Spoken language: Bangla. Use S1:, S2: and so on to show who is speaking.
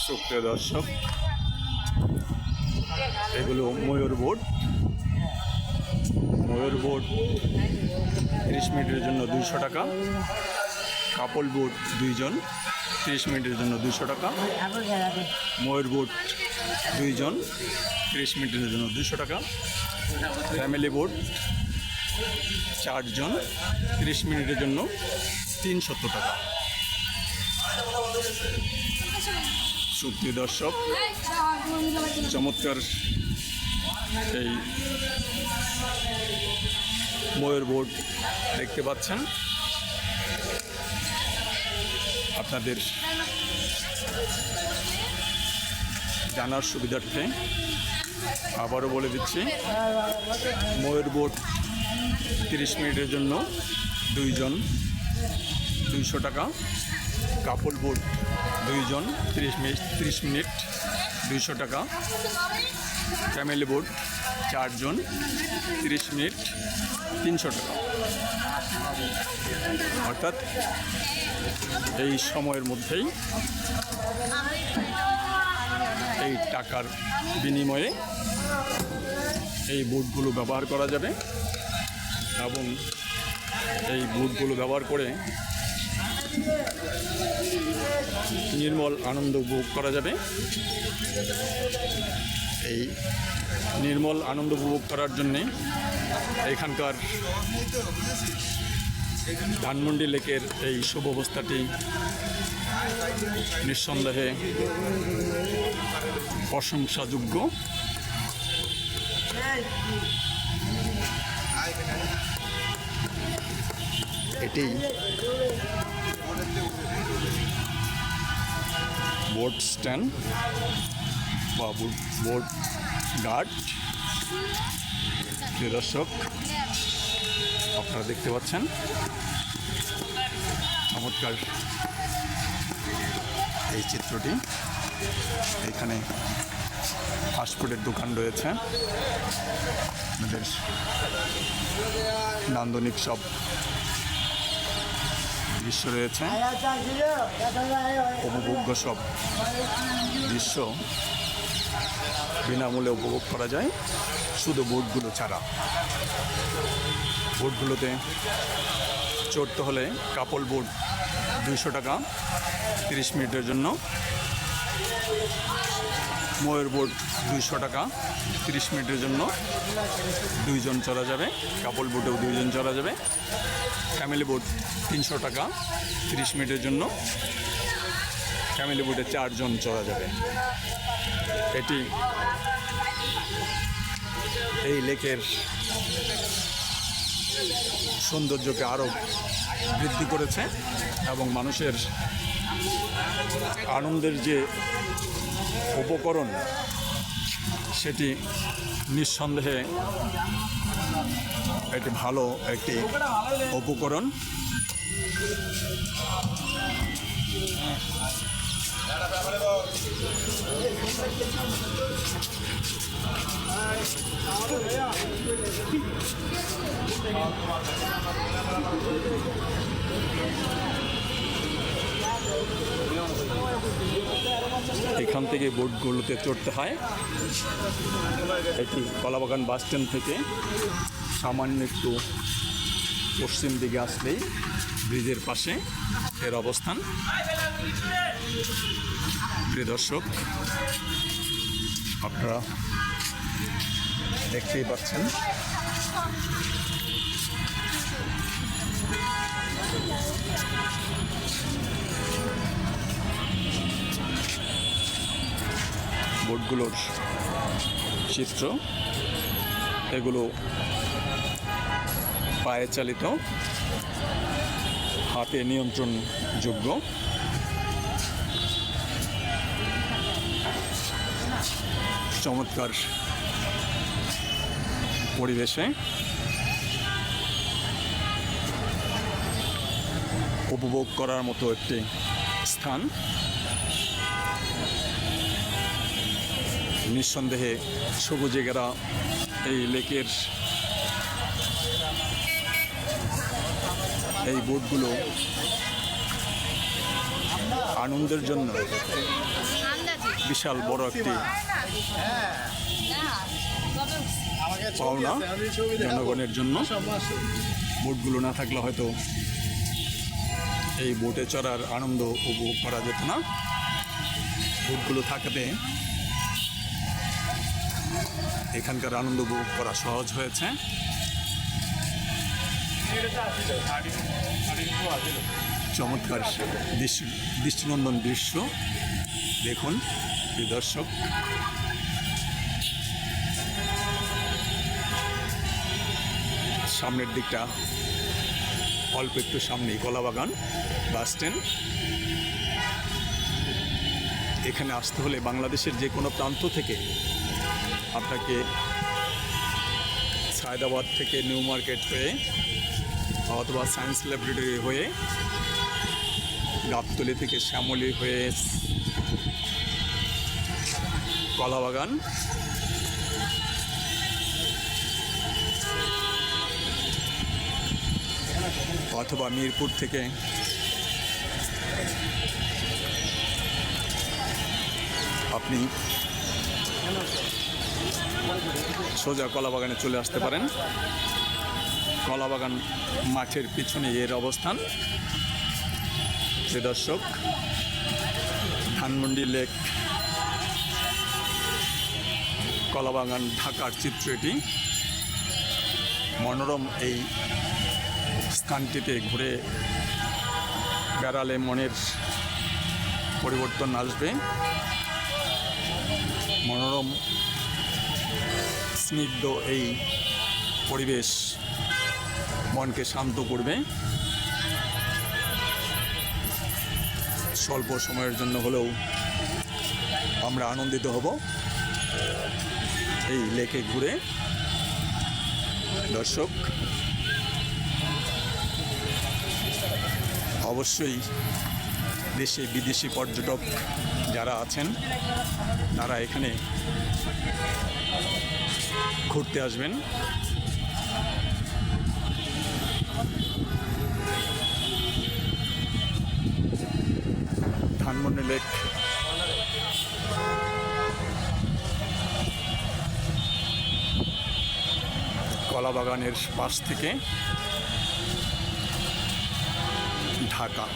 S1: সুপ্রিয় দর্শক, এগুলো ময়ূর বোট। ময়ূর বোট 30 মিনিটের জন্য 200 টাকা। কাপল বোট 2 জন 30 মিনিটের জন্য 200 টাকা। ময়ূর বোট 2 জন 30 মিনিটের জন্য 200 টাকা। ফ্যামিলি বোট 4 জন 30 মিনিটের জন্য 370 টাকা। সুপ্রিয় দর্শক, চমৎকার এই ময়ূর বোট দেখতে পাচ্ছেন। আপনাদের জানার সুবিধার্থে আবারও বলে দিচ্ছি, ময়ূর বোট 30 মিনিটের জন্য 2 জন 200 টাকা। কাপল বোট 2 জন 30 মিনিট 200 টাকা। ফ্যামিলি বোট 4 জন 30 মিনিট 300 টাকা। অর্থাৎ এই সময়ের মধ্যেই এই টাকার বিনিময়ে এই বোটগুলো ব্যবহার করা যাবে এবং এই বোটগুলো ব্যবহার করে নির্মল আনন্দ উপভোগ করা যাবে। এই নির্মল আনন্দ উপভোগ করার জন্যে এখানকার ধানমন্ডি লেকের এই সুব্যবস্থাটি নিঃসন্দেহে প্রশংসাযোগ্য। এটি বোট স্ট্যান্ড বা বোট গার্ড। প্রিয় দর্শক, আপনারা দেখতে পাচ্ছেন চমৎকার এই চিত্রটি। এখানে ফাস্টফুডের দোকান রয়েছে, আমাদের নান্দনিক সব দৃশ্য রয়েছে, উপভোগ্য সব দৃশ্য বিনামূল্যে উপভোগ করা যায়, শুধু বোটগুলো ছাড়া। বোটগুলোতে চড়তে হলে কাপল বোট 200 টাকা 30 মিনিটের জন্য। ময়ূর বোট 200 টাকা 30 মিনিটের জন্য 2 জন চড়া যাবে। কাপল বোটেও 2 জন চড়া যাবে। ফ্যামিলি বোট 300 টাকা 30 মিনিটের জন্য। ফ্যামিলি বোটে 4 জন চড়া যাবে। এটি এই লেকের সৌন্দর্যকে আরও বৃদ্ধি করেছে এবং মানুষের আনন্দের যে উপকরণ সেটি নিঃসন্দেহে একটি ভালো একটি উপকরণ। এখান থেকে বোটগুলোতে চড়তে হয়। এটি কলাবাগান বাস স্ট্যান্ড থেকে সামান্য একটু পশ্চিম দিকে আসলেই ব্রিজের পাশে এর অবস্থান। প্রিয় দর্শক, আপনারা দেখতেই পাচ্ছেন বোটগুলোর চিত্র। এগুলো পায়ে চালিত, হাতে নিয়ন্ত্রণযোগ্য। চমৎকার পরিবেশে উপভোগ করার মতো একটি স্থান। নিঃসন্দেহে সবুজে ঘেরা এই লেকের এই বোটগুলো আনন্দের জন্য বিশাল বড় একটি পাওনা জনগণের জন্য। বোটগুলো না থাকলে হয়তো এই বোটে চড়ার আনন্দ উপভোগ করা যেত না। বোটগুলো থাকাতে এখানকার আনন্দ উপভোগ করা সহজ হয়েছে। চমৎকার দৃষ্টিনন্দন দৃশ্য দেখুন প্রিয় দর্শক। সামনের দিকটা অল্প একটু সামনেই কলাবাগান বাস স্ট্যান্ড। এখানে আসতে হলে বাংলাদেশের যে কোনো প্রান্ত থেকে আপনাকে সায়দাবাদ থেকে নিউ মার্কেট হয়ে অথবা সায়েন্স ল্যাবরেটরি হয়ে গাবতলী থেকে শ্যামলী হয়ে কলাবাগান অথবা মিরপুর থেকে আপনি সোজা কলাবাগানে চলে আসতে পারেন। কলাবাগান মাঠের পিছনে এর অবস্থান। যে দর্শক, ধানমন্ডি লেক কলাবাগান ঢাকার চিত্র এটি। মনোরম এই স্থানটিতে ঘুরে বেড়ালে মনের পরিবর্তন আসবে। মনোরম স্নিগ্ধ এই পরিবেশ মনকে শান্ত করবে। স্বল্প সময়ের জন্য হলেও আমরা আনন্দিত হব এই লেকে ঘুরে। দর্শক, অবশ্যই দেশে বিদেশি পর্যটক যারা আছেন তারা এখানে ঘুরতে আসবেন। ধানমন্ডি লেক কলাবাগানের পাশ থেকে ঢাকা।